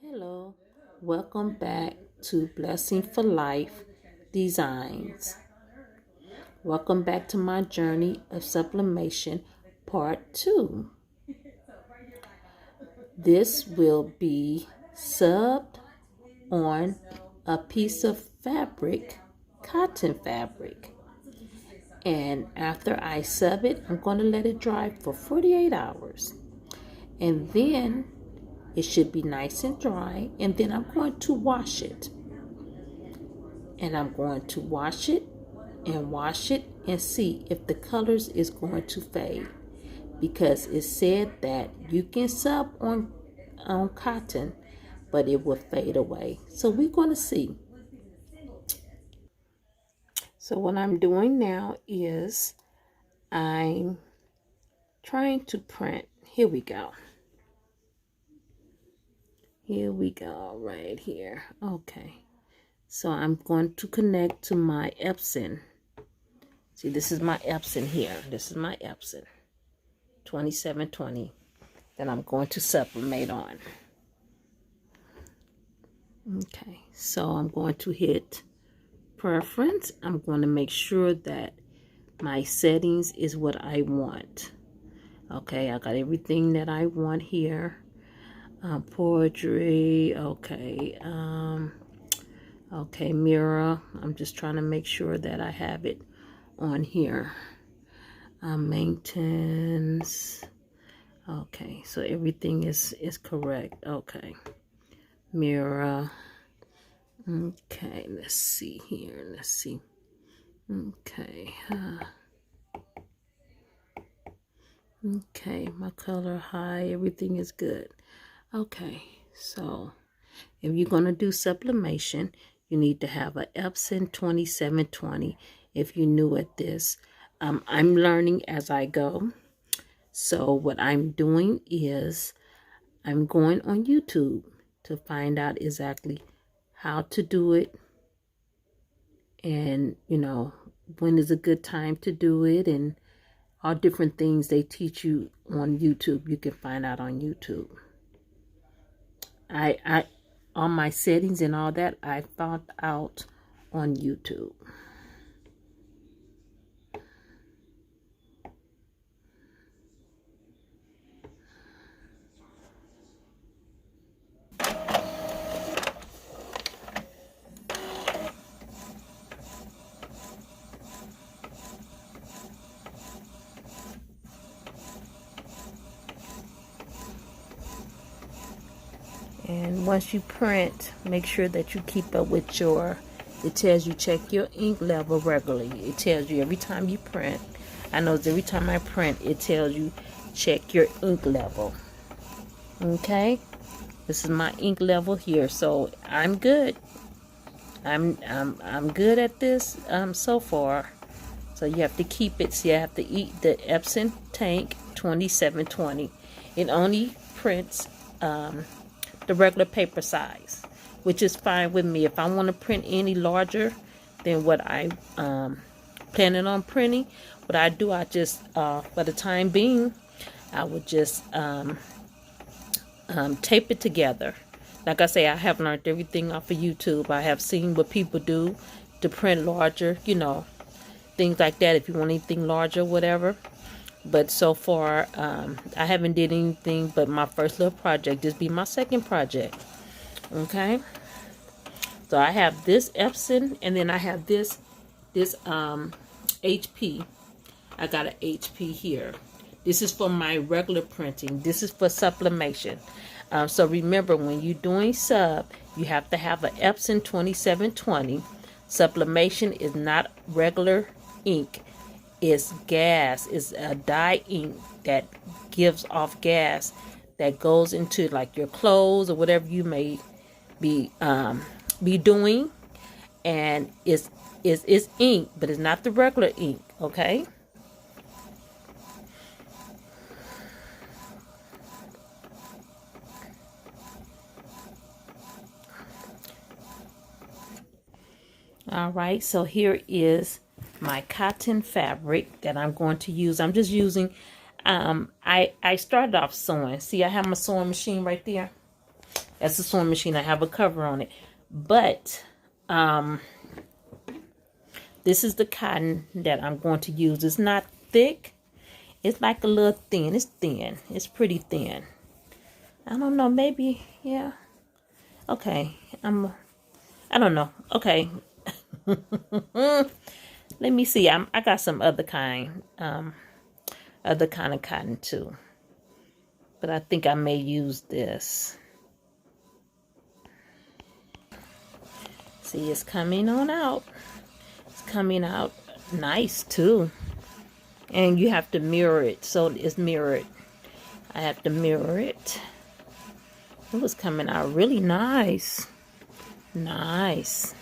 Hello, welcome back to Blessing for Life Designs. Welcome back to my journey of sublimation part 2. This will be subbed on a piece of fabric, cotton fabric. And after I sub it, I'm going to let it dry for 48 hours. And then it should be nice and dry. And then I'm going to wash it. And I'm going to wash it and see if the colors is going to fade, because it said that you can sub on cotton but it will fade away. So we're going to see. So what I'm doing now is I'm trying to print. Here we go right here. Okay, so I'm going to connect to my Epson. See, this is my Epson here. This is my Epson 2720 that I'm going to sublimate on. Okay, so I'm going to hit preference. I'm going to make sure that my settings is what I want. Okay, I got everything that I want here. Poetry, okay. Okay, mirror. I'm just trying to make sure that I have it on here. Maintenance. Okay, so everything is correct. Okay, mirror. Okay, let's see here. Let's see. Okay. Okay, my color high. Everything is good. Okay, so if you're going to do sublimation, you need to have an Epson 2720 if you're new at this. I'm learning as I go. So what I'm doing is I'm going on YouTube to find out exactly how to do it. And, you know, when is a good time to do it, and all different things they teach you on YouTube. You can find out on YouTube. I on my settings and all that, I found out on YouTube. And once you print, make sure that you keep up with it tells you check your ink level regularly. It tells you every time you print. I know every time I print, it tells you check your ink level. Okay, this is my ink level here, so I'm good. I'm good at this so far. So you have to keep it. See, I have to eat the Epson Tank 2720. It only prints the regular paper size, which is fine with me. If I want to print any larger than what I planning on printing, what I do, I just for the time being, I would just tape it together. Like I say, I have learned everything off of YouTube. I have seen what people do to print larger, you know, things like that. If you want anything larger, whatever. But so far, I haven't did anything but my first little project. This be my second project. Okay. So I have this Epson, and then I have this HP. I got an HP here. This is for my regular printing. This is for sublimation. So remember, when you're doing sub, you have to have an Epson 2720. Sublimation is not regular ink. It's gas. It's a dye ink that gives off gas that goes into like your clothes or whatever you may be doing, and it's ink, but it's not the regular ink. Okay. All right. So here is my cotton fabric that I'm going to use. I'm just using, I started off sewing. See, I have my sewing machine right there. That's the sewing machine. I have a cover on it. But this is the cotton that I'm going to use. It's not thick. It's like a little thin. It's thin. It's pretty thin. I don't know. Maybe, yeah. Okay. I don't know. Okay. Let me see. I got some other kind of cotton too. But I think I may use this. See, it's coming on out. It's coming out nice too. And you have to mirror it. So it's mirrored. I have to mirror it. It was coming out really nice. Nice.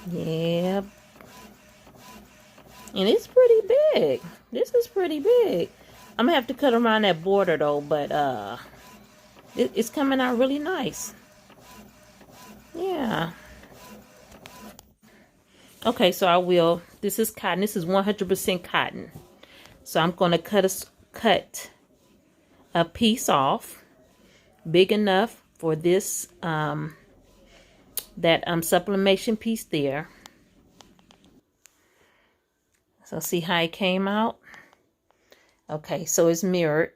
Yeah. And it's pretty big. This is pretty big. I'm gonna have to cut around that border though, but it's coming out really nice. Yeah. Okay, so I will. This is cotton. This is 100% cotton. So I'm gonna cut a piece off, big enough for this sublimation piece there. So see how it came out? Okay, so it's mirrored.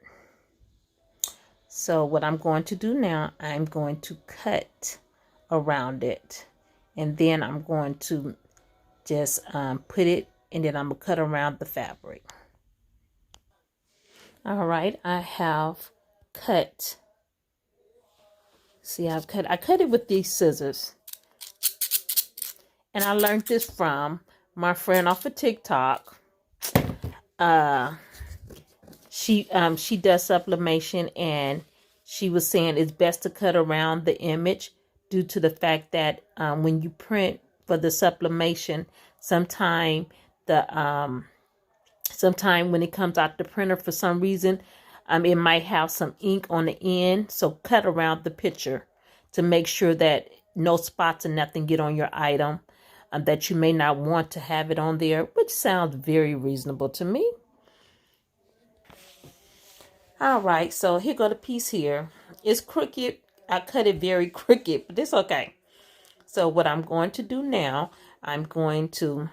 So what I'm going to do now, I'm going to cut around it. And then I'm going to just put it, and then I'm going to cut around the fabric. All right, I have cut. See, I cut it with these scissors. And I learned this from my friend off of TikTok. She does sublimation, and she was saying it's best to cut around the image due to the fact that when you print for the sublimation, sometime when it comes out the printer, for some reason, it might have some ink on the end. So cut around the picture to make sure that no spots or nothing get on your item. That you may not want to have it on there, which sounds very reasonable to me. All right, so here go the piece here. It's crooked. I cut it very crooked, but it's okay. So what I'm going to do now, I'm going to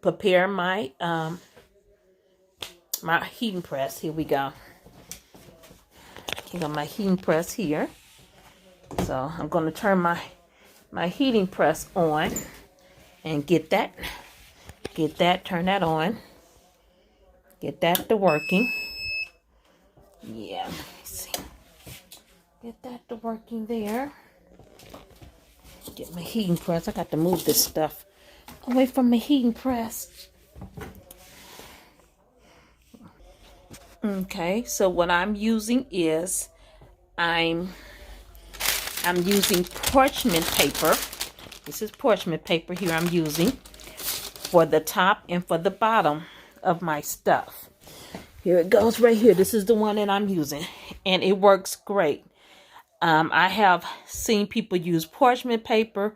prepare my my heating press. Here we go. I got my heating press here. So I'm going to turn my heating press on and turn that on, get that to working. Yeah, let me see, get that to working there. Get my heating press. I got to move this stuff away from my heating press. Okay, so what I'm using is I'm using parchment paper. This is parchment paper here I'm using for the top and for the bottom of my stuff. Here it goes right here. This is the one that I'm using, and it works great. I have seen people use parchment paper,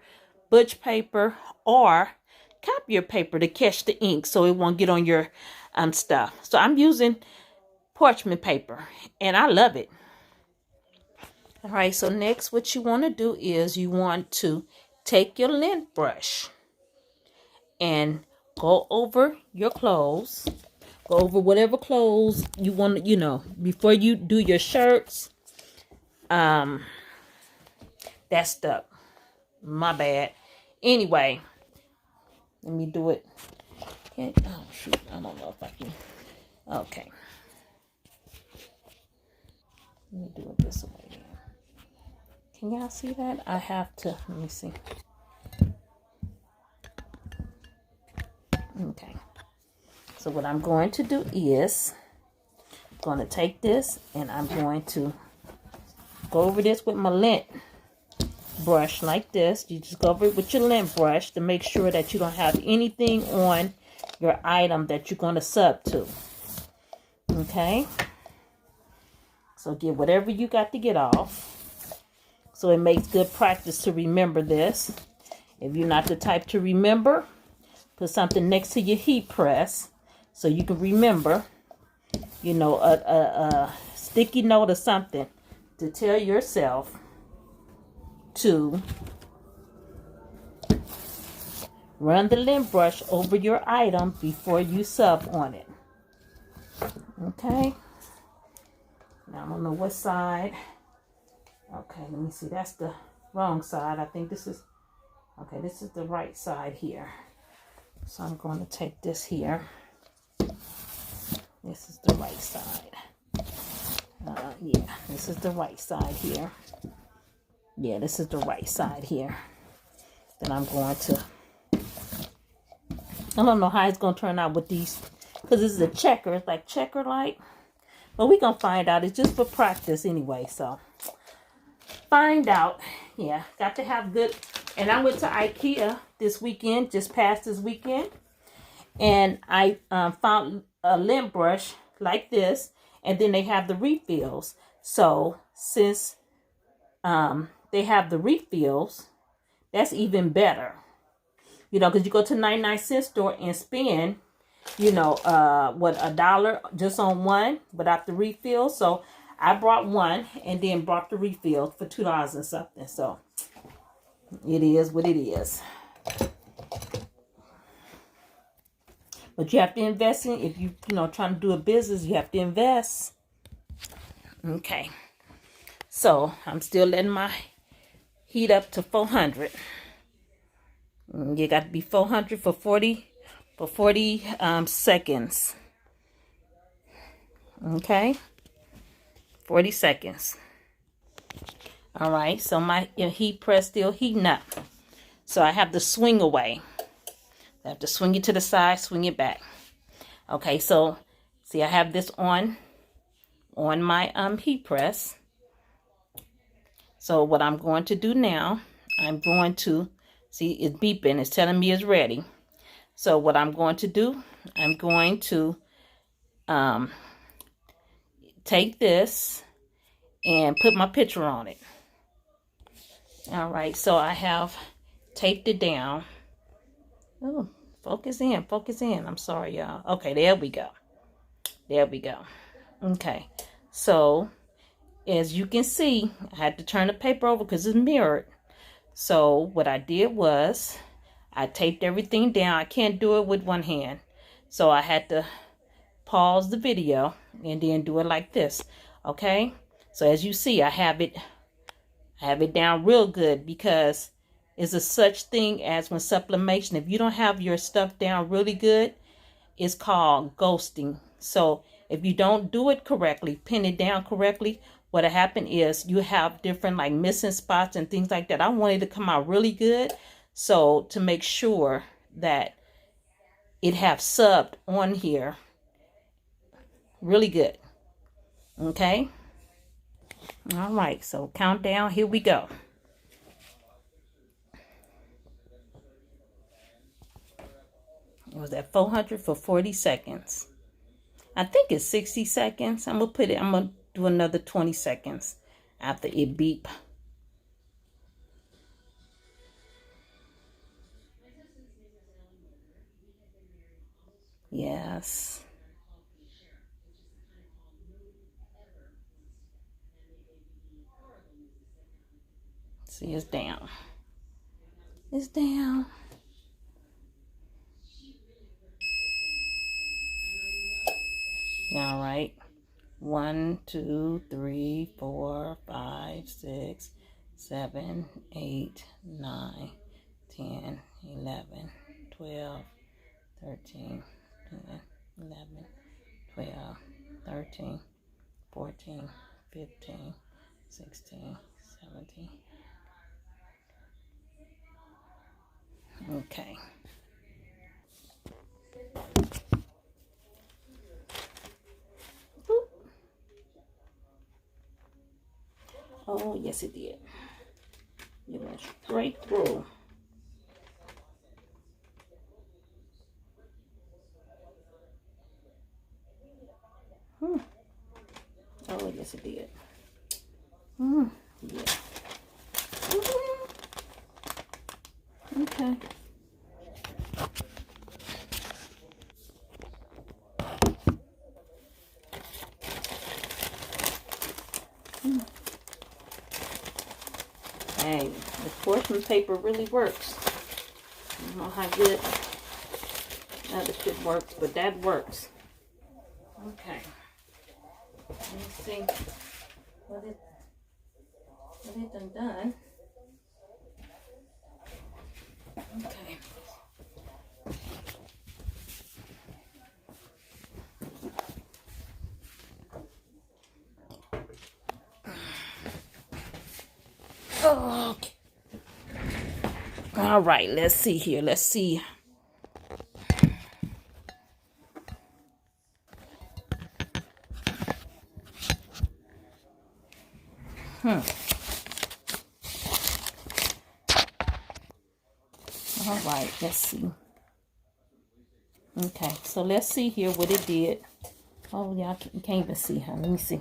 butch paper, or copier paper to catch the ink so it won't get on your stuff. So I'm using parchment paper, and I love it. All right, so next what you want to do is you want to take your lint brush and go over your clothes. Go over whatever clothes you want to, before you do your shirts. That stuck. My bad. Anyway, let me do it. Oh, shoot. I don't know if I can. Okay. Let me do it this way. Can y'all see that? I have to, let me see. Okay. So what I'm going to do is, I'm going to take this and I'm going to go over this with my lint brush like this. You just go over it with your lint brush to make sure that you don't have anything on your item that you're going to sub to. Okay. So get whatever you got to get off. So it makes good practice to remember this. If you're not the type to remember, put something next to your heat press so you can remember. you know, a sticky note or something to tell yourself to run the lint brush over your item before you sub on it. Okay. Now I don't know what side. Okay, let me see. That's the wrong side. I think this is, okay, this is the right side here. So I'm going to take this here. This is the right side. Yeah, this is the right side here. Yeah, this is the right side here. Then I'm going to, I don't know how it's going to turn out with these, because this is a checker. It's like checker light. But we're going to find out. It's just for practice anyway, so find out. Yeah, got to have good. And I went to IKEA this weekend, just past this weekend. And I found a lint brush like this. And then they have the refills. So since they have the refills, that's even better. You know, because you go to 99-cent store and spend, you know, what, $1 just on one without the refill. So I brought one and then brought the refill for $2 and something. So it is what it is. But you have to invest in, if you know, trying to do a business, you have to invest. Okay. So I'm still letting my heat up to 400. You got to be 400 for 40 seconds. Okay. 40 seconds. All right. So my heat press still heating up. So I have to swing away. I have to swing it to the side, swing it back. Okay, so see, I have this on my heat press. So what I'm going to do now, I'm going to, see, it's beeping, it's telling me it's ready. So what I'm going to do, I'm going to take this and put my picture on it. All right, so I have taped it down. Oh, focus in, focus in. I'm sorry, y'all. Okay, there we go. There we go. Okay, so as you can see, I had to turn the paper over because it's mirrored. So what I did was I taped everything down. I can't do it with one hand. So I had to pause the video and then do it like this. Okay, so as you see, I have it down real good because is a such thing as when sublimation, if you don't have your stuff down really good, it's called ghosting. So if you don't do it correctly, pin it down correctly, what'll happen is you have different like missing spots and things like that. I wanted to come out really good. So to make sure that it have subbed on here really good. Okay. All right. So countdown. Here we go. It was at 400 for 40 seconds. I think it's 60 seconds. I'm going to do another 20 seconds after it beep. Yes. See, it's down. It's down. All right. 1, 2, 3, 4, 5, 6, 7, 8, 9, 10, 11, 12, 13, 11, 12, 13, 14, 15, 16, 17. Okay. Oh, yes, it did. It went straight through. Oh, yes, it did. Yeah. Okay. Hey, the portion paper really works. I don't know how good other shit works, but that works. Okay. Let me see what it done. Okay. Okay. All right, let's see here. Let's see. All right, let's see. Okay, so let's see here what it did. Oh, y'all can't even see, huh? Let me see.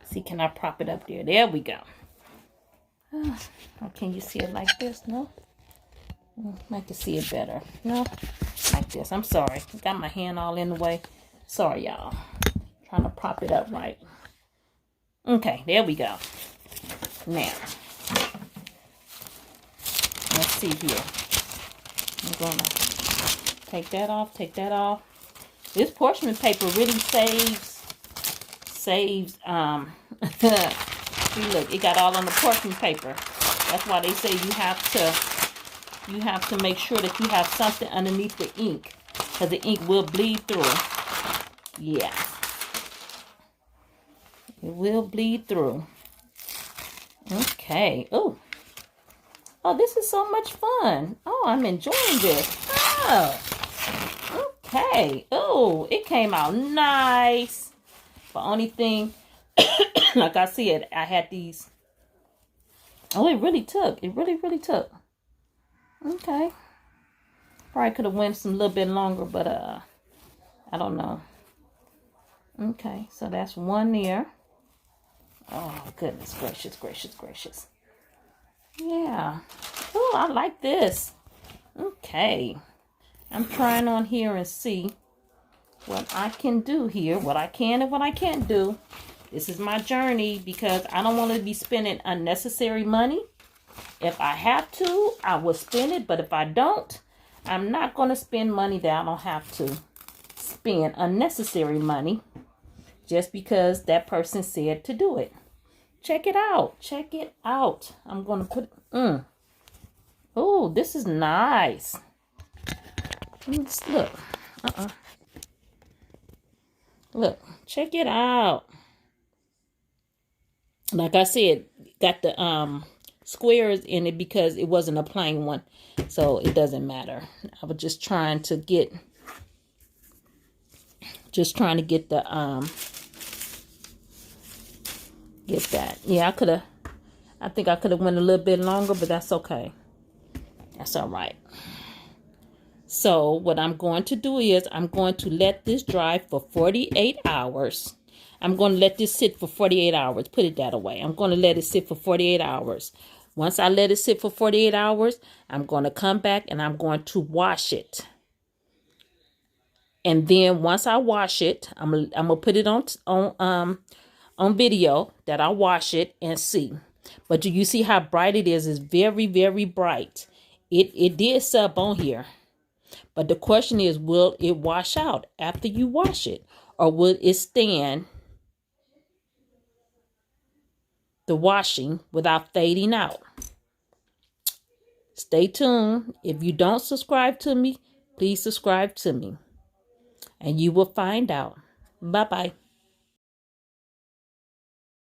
See, can I prop it up there? There we go. Oh, can you see it like this? No? I can see it better. No? Like this. I'm sorry. Got my hand all in the way. Sorry, y'all. Trying to prop it up right. Okay, there we go. Now, let's see here. I'm going to take that off, take that off. This parchment paper really saves, see, look, it got all on the parchment paper. That's why they say you have to make sure that you have something underneath the ink, because the ink will bleed through. Yeah. It will bleed through. Okay. Oh, this is so much fun. Oh, I'm enjoying this. Oh, okay. Oh, it came out nice. The only thing, like I said, I had these. Oh, it really took. It really took. Okay. Probably could have went some little bit longer, but I don't know. Okay, so that's one there. Oh, goodness gracious. Yeah. Oh, I like this. Okay. I'm trying on here and see what I can do here. What I can and what I can't do. This is my journey because I don't want to be spending unnecessary money. If I have to, I will spend it. But if I don't, I'm not going to spend money that I don't have to spend unnecessary money just because that person said to do it. Check it out. Check it out. I'm going to put... Oh, this is nice. Let's look. Look. Check it out. Like I said, got the squares in it because it wasn't a plain one. So it doesn't matter. I was just trying to get... the... Get that. Yeah, I think I could have went a little bit longer, but that's okay. That's all right. So what I'm going to do is I'm going to let this dry for 48 hours. I'm going to let this sit for 48 hours. Put it that away. I'm going to let it sit for 48 hours. Once I let it sit for 48 hours, I'm going to come back and I'm going to wash it. And then once I wash it, I'm gonna put it on video that I wash it and see. But do you see how bright it is? It's very, very bright. It did sub on here. But the question is, will it wash out after you wash it? Or will it stand the washing without fading out? Stay tuned. If you don't subscribe to me, please subscribe to me. And you will find out. Bye-bye.